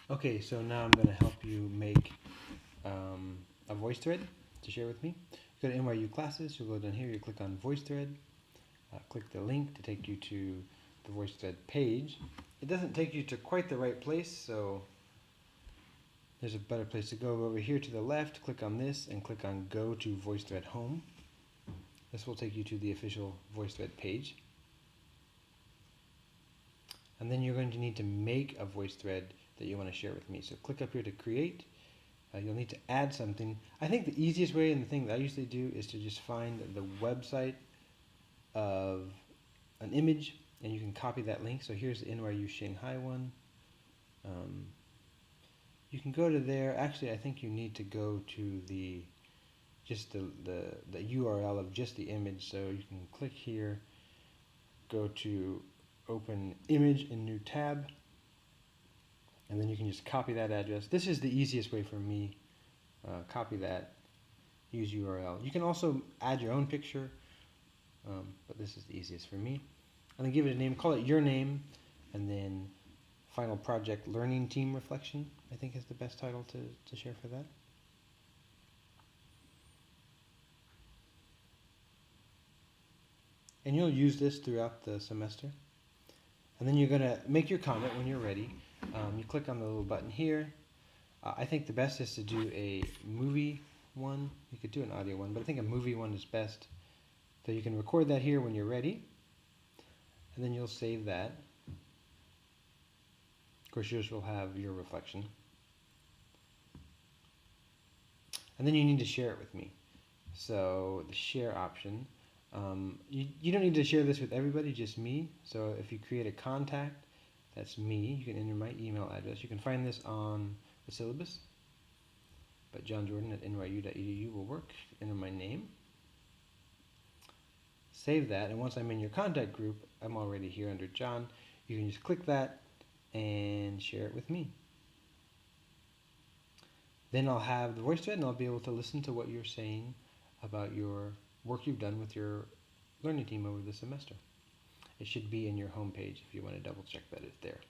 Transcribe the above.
Okay, so now I'm going to help you make a voice thread to share with me. You go to NYU classes, you'll go down here, you click on VoiceThread, click the link to take you to the VoiceThread page. It doesn't take you to quite the right place, so there's a better place to go. Go over here to the left, click on this, and click on Go to VoiceThread Home. This will take you to the official VoiceThread page. And then you're going to need to make a voice thread that you want to share with me. So click up here to create. You'll need to add something. I think the easiest way, and the thing that I usually do, is to just find the website of an image, and you can copy that link. So here's the NYU Shanghai one. You can go to there. Actually, I think you need to go to the URL of just the image. So you can click here, go to open image in new tab, and then you can just copy that address. This is the easiest way for me. Copy that, use URL. You can also add your own picture, but this is the easiest for me. And then give it a name, call it your name, and then final project learning team reflection, I think is the best title to share for that. And you'll use this throughout the semester. And then you're going to make your comment when you're ready. You click on the little button here. I think the best is to do a movie one. You could do an audio one, but I think a movie one is best. So you can record that here when you're ready. And then you'll save that. Of course, yours will have your reflection. And then you need to share it with me. So the share option. You don't need to share this with everybody, just me. So if you create a contact, that's me. You can enter my email address. You can find this on the syllabus. But johnjordan@nyu.edu will work. Enter my name. Save that, and once I'm in your contact group, I'm already here under John. You can just click that and share it with me. Then I'll have the voice thread, and I'll be able to listen to what you're saying about your work you've done with your learning team over the semester. It should be in your home page if you want to double check that it's there.